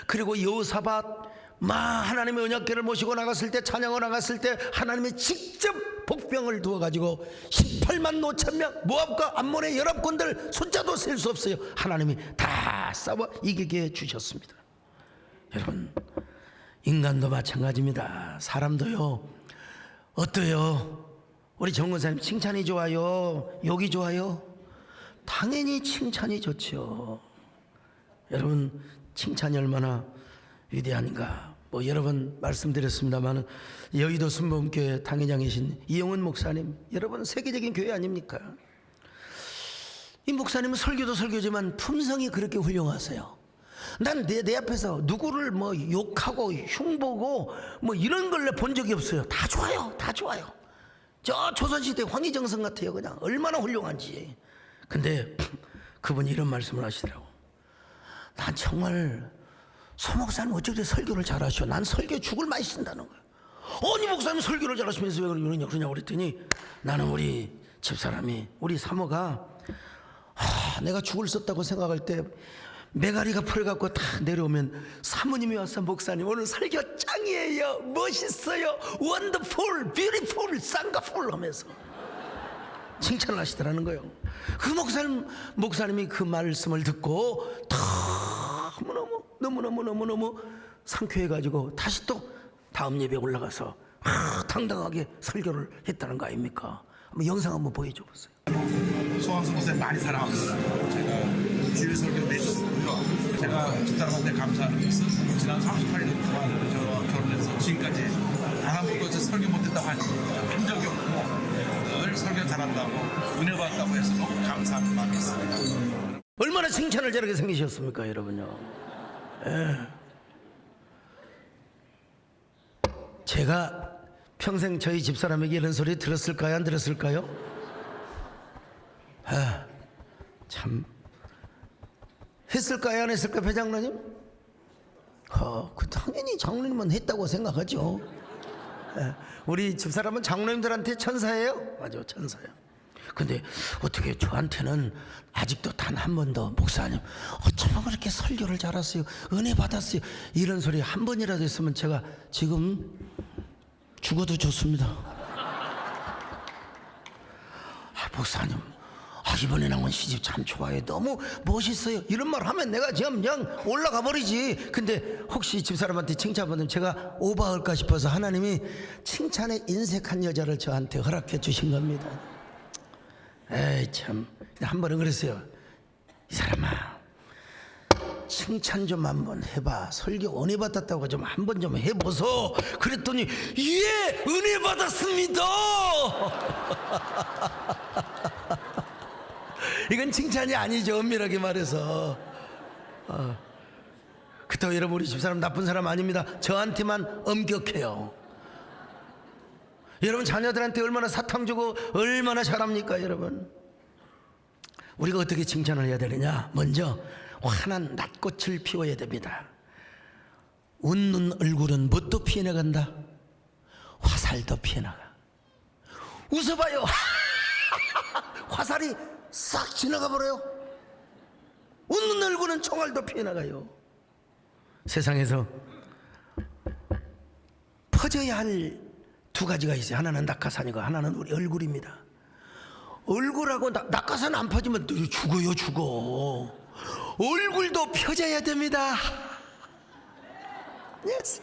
S2: 그리고 여호사밧 하나님의 언약궤를 모시고 나갔을 때 찬양을 나갔을 때 하나님이 직접 복병을 두어가지고 18만 5천 명 모압과 암몬의 연합군들 숫자도 셀 수 없어요. 하나님이 다 싸워 이기게 해주셨습니다. 여러분 인간도 마찬가지입니다. 사람도요. 어때요? 우리 정권사님 칭찬이 좋아요? 욕이 좋아요? 당연히 칭찬이 좋죠. 여러분 칭찬이 얼마나 위대한가. 여러 번 말씀드렸습니다만 여의도 순복음교회 당회장이신 이영훈 목사님, 여러분 세계적인 교회 아닙니까? 이 목사님은 설교도 설교지만 품성이 그렇게 훌륭하세요. 난 내 앞에서 누구를 욕하고 흉보고 이런 걸 본 적이 없어요. 다 좋아요. 다 좋아요. 저 조선시대 황희정성 같아요. 그냥 얼마나 훌륭한지. 근데 그분이 이런 말씀을 하시더라고. 난 정말 서 목사님 어쩌게 설교를 잘하셔. 난 설교에 죽을 많이 쓴다는 거야. 아니 목사님 설교를 잘하시면서 왜 그러냐고 그랬더니 나는 우리 집사람이 우리 사모가 내가 죽을 썼다고 생각할 때 메가리가 풀어갖고 다 내려오면 사모님이 와서 목사님 오늘 설교 짱이에요. 멋있어요. 원더풀, 뷰티풀, 쌍가풀 하면서 칭찬을 하시더라는 거예요. 그 목사님이 그 말씀을 듣고 너무너무 상쾌해가지고 다시 또 다음 예배에 올라가서 당당하게 설교를 했다는 거 아닙니까? 한번 영상 한번 보여줘 보세요.
S4: 소환수 목사님 많이 사랑합니다. 제가 주일 설교 매주 듣고요. 제가 집사람한테 감사하는 것은 지난 38년 동안 저와 결혼해서 지금까지 단 한 번도 설교 못했다고 한 적이 없고 늘 설교 잘한다고 은혜 받았다고 해서 너무 감사하는 마음이 있습니다.
S2: 얼마나 칭찬을 저렇게 생기셨습니까 여러분요. 제가 평생 저희 집사람에게 이런 소리 들었을까요? 안 들었을까요? 참 했을까요? 안 했을까요? 배장로님? 그 당연히 장로님은 했다고 생각하죠. 우리 집사람은 장로님들한테 천사예요? 맞아, 천사예요. 근데 어떻게 저한테는 아직도 단 한 번도 목사님 어쩌면 그렇게 설교를 잘하세요, 은혜 받았어요, 이런 소리 한 번이라도 했으면 제가 지금 죽어도 좋습니다. 목사님 이번에 나온 시집 참 좋아요, 너무 멋있어요, 이런 말 하면 내가 지금 그냥 올라가 버리지. 근데 혹시 집사람한테 칭찬받으면 제가 오버할까 싶어서 하나님이 칭찬에 인색한 여자를 저한테 허락해 주신 겁니다. 에이 참, 한 번은 그랬어요. 이 사람아 칭찬 좀 한번 해봐, 설교 은혜 받았다고 좀 한 번 좀 해보소. 그랬더니 예 은혜 받았습니다. 이건 칭찬이 아니죠, 엄밀하게 말해서. 그렇다고 여러분 우리 집사람 나쁜 사람 아닙니다. 저한테만 엄격해요. 여러분 자녀들한테 얼마나 사탕 주고 얼마나 잘합니까 여러분? 우리가 어떻게 칭찬을 해야 되느냐? 먼저 환한 낫꽃을 피워야 됩니다. 웃는 얼굴은 뭣도 피해나간다? 화살도 피해나가. 웃어봐요. 화살이 싹 지나가 버려요. 웃는 얼굴은 총알도 피해나가요. 세상에서 퍼져야 할 두 가지가 있어요. 하나는 낙하산이고 하나는 우리 얼굴입니다. 얼굴하고 낙하산 안 퍼지면 죽어요, 죽어. 얼굴도 펴져야 됩니다. yes.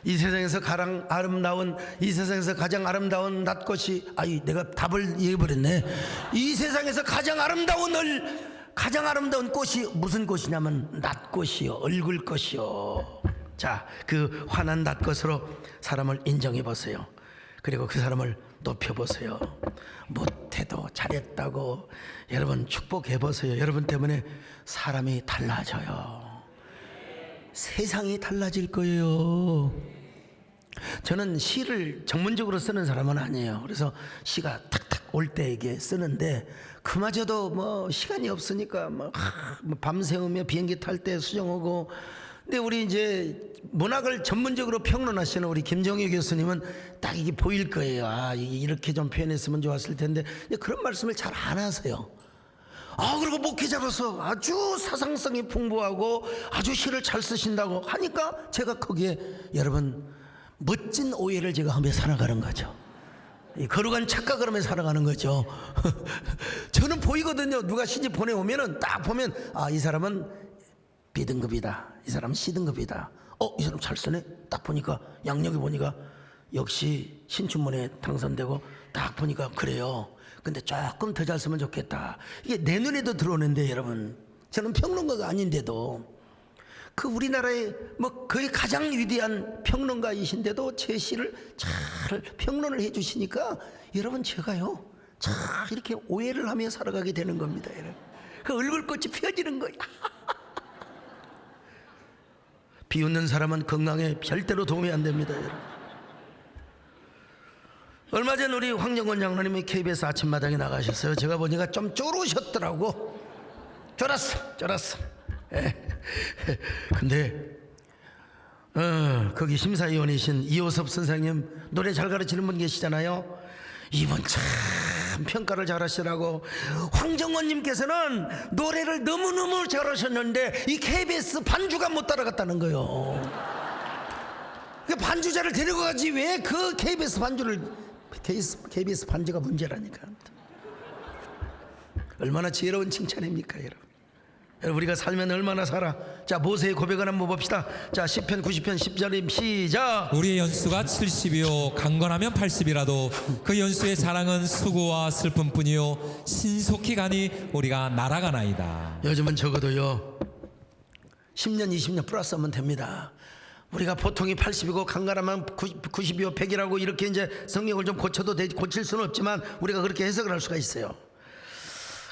S2: 이 세상에서 가장 아름다운 낫꽃이, 내가 답을 얘기해버렸네. 이 세상에서 가장 아름다운 꽃이 무슨 꽃이냐면 낫꽃이요, 얼굴꽃이요. 자, 그 환한 낫꽃으로 사람을 인정해 보세요. 그리고 그 사람을 높여 보세요. 못해도 잘했다고 여러분 축복해 보세요. 여러분 때문에 사람이 달라져요. 세상이 달라질 거예요. 저는 시를 전문적으로 쓰는 사람은 아니에요. 그래서 시가 탁탁 올 때 이게 쓰는데 그마저도 뭐 시간이 없으니까 밤새우며 비행기 탈 때 수정하고. 근데 우리 이제 문학을 전문적으로 평론하시는 우리 김정희 교수님은 딱 이게 보일 거예요. 이렇게 좀 표현했으면 좋았을 텐데 그런 말씀을 잘 안 하세요. 그리고 목회자로서 아주 사상성이 풍부하고 아주 시를 잘 쓰신다고 하니까 제가 거기에 여러분 멋진 오해를 제가 하며 살아가는 거죠. 거룩한 착각을 하며 살아가는 거죠. 저는 보이거든요. 누가 시집 보내오면은 딱 보면 이 사람은 B등급이다, 이 사람은 C등급이다, 이 사람 잘 쓰네. 딱 보니까 양력에 보니까 역시 신춘문예 당선되고 딱 보니까 그래요. 근데 조금 더 잘 쓰면 좋겠다. 이게 내 눈에도 들어오는데 여러분, 저는 평론가가 아닌데도 그 우리나라의 뭐 거의 가장 위대한 평론가이신데도 제 시를 잘 평론을 해주시니까 여러분 제가요 잘 이렇게 오해를 하며 살아가게 되는 겁니다. 여러분, 그 얼굴꽃이 피어지는 거예요. 비웃는 사람은 건강에 절대로 도움이 안 됩니다. 여러분. 얼마 전 우리 황정권 장로님이 KBS 아침마당에 나가셨어요. 제가 보니까 좀 쫄으셨더라고. 쫄았어. 근데 거기 심사위원이신 이호섭 선생님 노래 잘 가르치는 분 계시잖아요. 이분 참 평가를 잘하시라고. 황정원님께서는 노래를 너무너무 잘하셨는데 이 KBS 반주가 못 따라갔다는 거예요. 그 반주자를 데리고 가지 왜 그 KBS 반주가 문제라니까. 얼마나 지혜로운 칭찬입니까 여러분. 우리가 살면 얼마나 살아. 자, 모세의 고백을 한번 봅시다. 자, 시편 90편 10절임 시작.
S3: 우리의 연수가 70이요 강건하면 80이라도 그 연수의 자랑은 수고와 슬픔뿐이요 신속히 가니 우리가 날아가나이다.
S2: 요즘은 적어도요 10년 20년 플러스하면 됩니다. 우리가 보통이 80이고 강건하면 90이요 100이라고 이렇게 이제 성경을 좀 고쳐도 고칠 수는 없지만 우리가 그렇게 해석을 할 수가 있어요.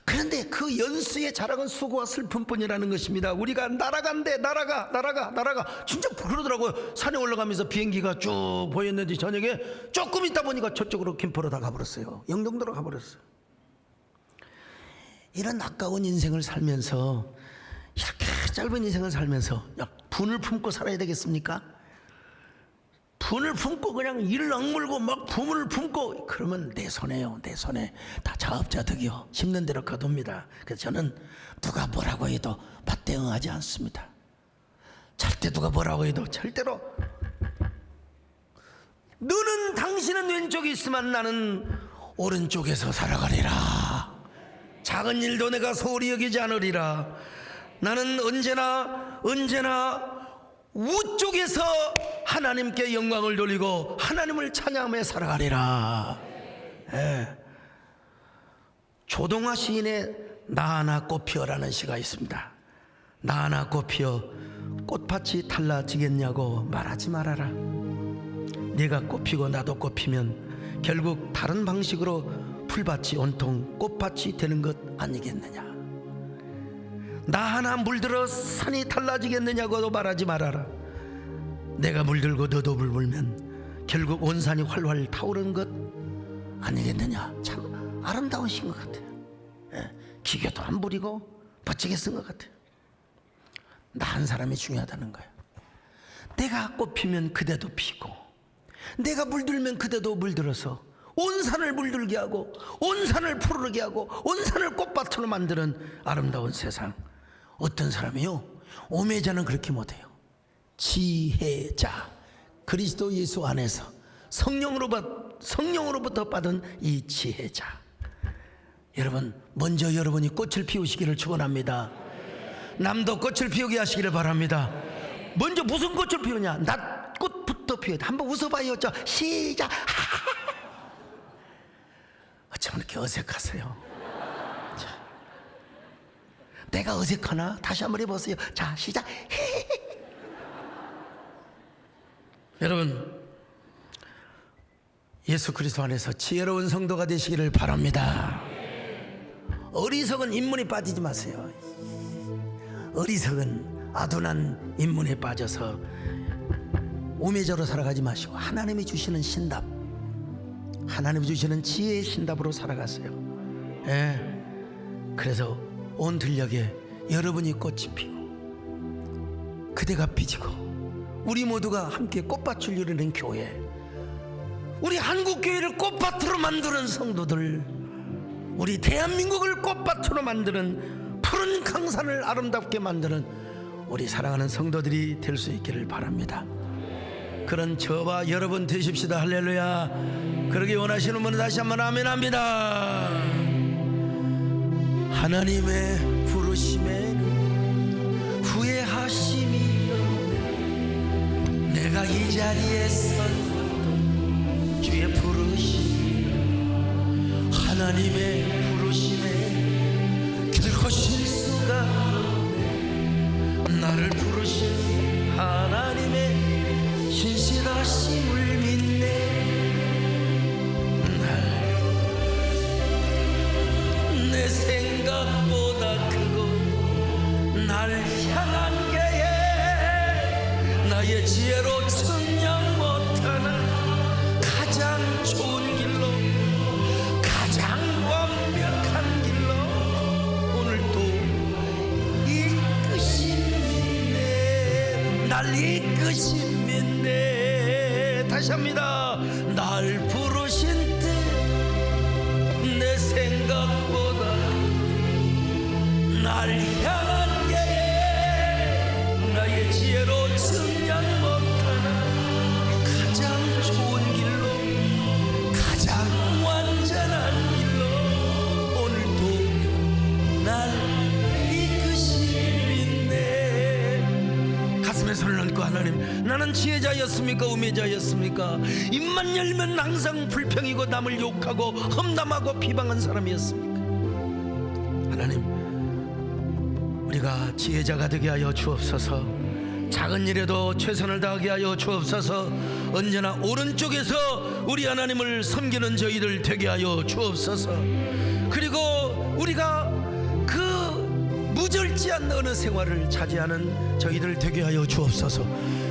S2: 그런데 그 연수의 자랑은 수고와 슬픔뿐이라는 것입니다. 우리가 날아간대. 날아가 진짜 그러더라고요. 산에 올라가면서 비행기가 쭉 보였는데 저녁에 조금 있다 보니까 저쪽으로 김포로 다 가버렸어요. 영종도로 가버렸어요. 이런 아까운 인생을 살면서, 이렇게 짧은 인생을 살면서 분을 품고 살아야 되겠습니까? 분을 품고 그냥 이를 악물고 막 분을 품고 그러면 내 손에요. 내 손에 다 자업자 득이요 심는 대로 거둡니다. 그래서 저는 누가 뭐라고 해도 맞대응하지 않습니다. 절대 누가 뭐라고 해도 절대로 너는 당신은 왼쪽에 있으면 나는 오른쪽에서 살아가리라. 작은 일도 내가 소홀히 여기지 않으리라. 나는 언제나 우쪽에서 하나님께 영광을 돌리고 하나님을 찬양하며 살아가리라. 조동아 시인의 나 하나 꽃 피어라는 시가 있습니다. 나 하나 꽃 피어 꽃밭이 달라지겠냐고 말하지 말아라. 네가 꽃 피고 나도 꽃 피면 결국 다른 방식으로 풀밭이 온통 꽃밭이 되는 것 아니겠느냐. 나 하나 물들어 산이 달라지겠느냐고도 말하지 말아라. 내가 물들고 너도 물불면 결국 온 산이 활활 타오르는 것 아니겠느냐. 참 아름다운 시인 것 같아요. 예, 기교도 안 부리고 멋지게 쓴 것 같아요. 나 한 사람이 중요하다는 거예요. 내가 꽃 피면 그대도 피고, 내가 물들면 그대도 물들어서 온 산을 물들게 하고 온 산을 푸르르게 하고 온 산을 꽃밭으로 만드는 아름다운 세상. 어떤 사람이요? 오매자는 그렇게 못해요. 지혜자, 그리스도 예수 안에서 성령으로부터 받은 이 지혜자. 여러분, 먼저 여러분이 꽃을 피우시기를 축원합니다. 남도 꽃을 피우게 하시기를 바랍니다. 먼저 무슨 꽃을 피우냐? 낫꽃부터 피워야 돼. 한번 웃어봐요. 시작. 어쩜 이렇게 어색하세요? 자, 내가 어색하나? 다시 한번 해보세요. 자, 시작. 여러분, 예수 그리스도 안에서 지혜로운 성도가 되시기를 바랍니다. 어리석은 인문에 빠지지 마세요. 어리석은 아둔한 인문에 빠져서 우매자로 살아가지 마시고 하나님이 주시는 신답, 하나님이 주시는 지혜의 신답으로 살아가세요. 예. 그래서 온 들녘에 여러분이 꽃이 피고 그대가 삐지고 우리 모두가 함께 꽃밭을 이루는 교회, 우리 한국교회를 꽃밭으로 만드는 성도들, 우리 대한민국을 꽃밭으로 만드는 푸른 강산을 아름답게 만드는 우리 사랑하는 성도들이 될 수 있기를 바랍니다. 그런 저와 여러분 되십시다. 할렐루야. 그러기 원하시는 분은 다시 한번 아멘합니다. 하나님의 부르심에는 후회하심이 내가 이 자리에 선 주의 부르심, 하나님의 부르심에 결코 실수가 없네. 나를 부르신 하나님의 신실하심을 믿네. 내 생각보다 크고 날 향한 계획, 나의 지혜로 측량 못하는 가장 좋은 길로, 가장 완벽한 길로 오늘도 이끄심이네. 날 이끄심이네. 다시 합니다. 날 부르신 뜻, 내 생각보다 날 향한 계획, 나의 지혜로 측량 못하는 가장 좋은 길로, 가장 완전한 길로 오늘도 날 이끄심이네. 가슴에 손을 얹고 하나님, 나는 지혜자였습니까? 우매자였습니까? 입만 열면 항상 불평이고 남을 욕하고 험담하고 비방한 사람이었습니까? 하나님, 우리가 지혜자가 되게 하여 주옵소서. 작은 일에도 최선을 다하게 하여 주옵소서. 언제나 오른쪽에서 우리 하나님을 섬기는 저희들 되게 하여 주옵소서. 그리고 우리가 그 무절제한 어느 생활을 차지하는 저희들 되게 하여 주옵소서.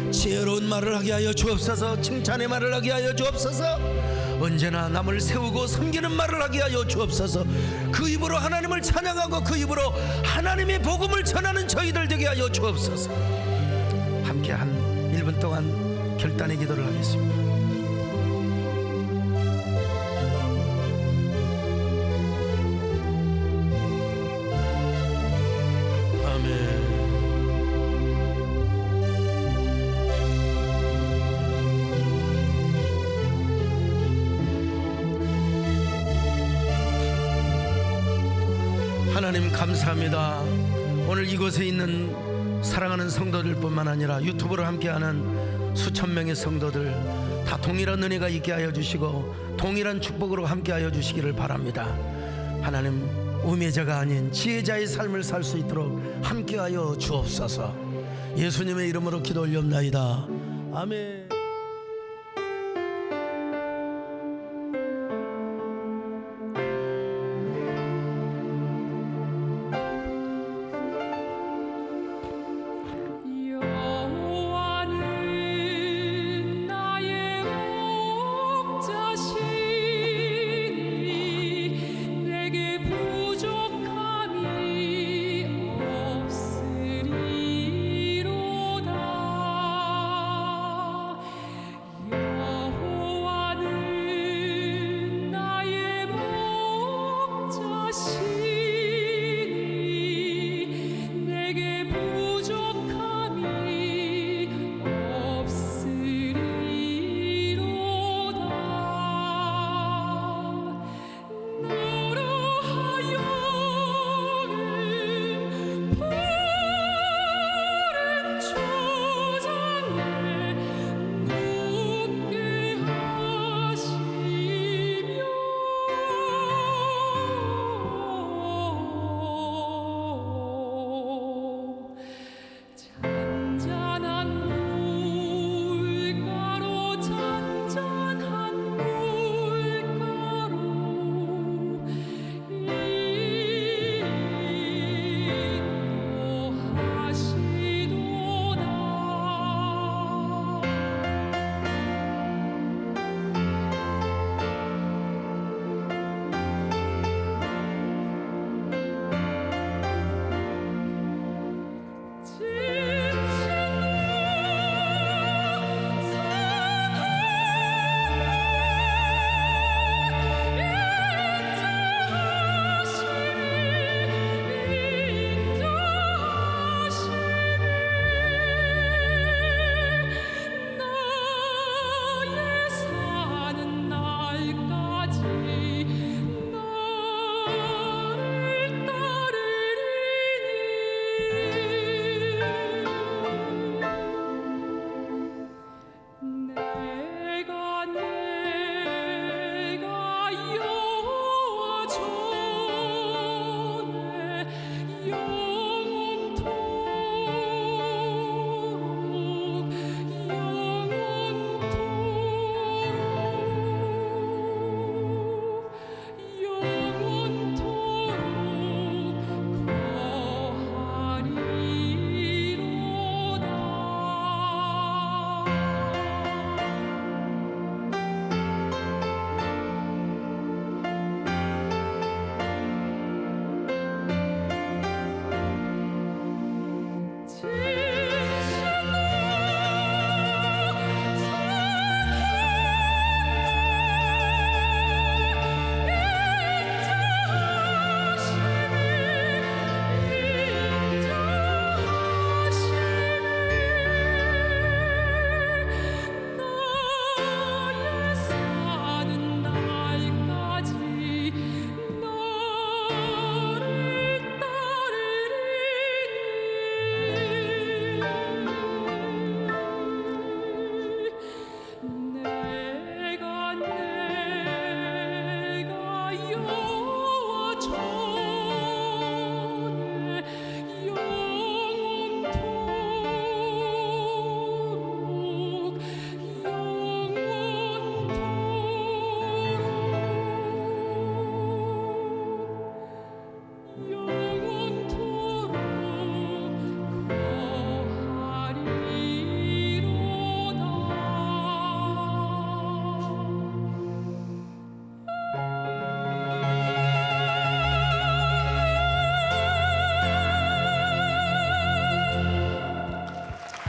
S2: 지혜로운 말을 하게 하여 주옵소서. 칭찬의 말을 하게 하여 주옵소서. 언제나 남을 세우고 섬기는 말을 하게 하여 주옵소서. 그 입으로 하나님을 찬양하고 그 입으로 하나님의 복음을 전하는 저희들 되게 하여 주옵소서. 함께 한 1분 동안 결단의 기도를 하겠습니다. 아멘. 하나님 감사합니다. 오늘 이곳에 있는 사랑하는 성도들뿐만 아니라 유튜브로 함께하는 수천 명의 성도들 다 동일한 은혜가 있게 하여 주시고 동일한 축복으로 함께하여 주시기를 바랍니다. 하나님, 우매자가 아닌 지혜자의 삶을 살 수 있도록 함께하여 주옵소서. 예수님의 이름으로 기도 올렸나이다. 아멘.
S1: 여호와는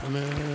S2: 아멘.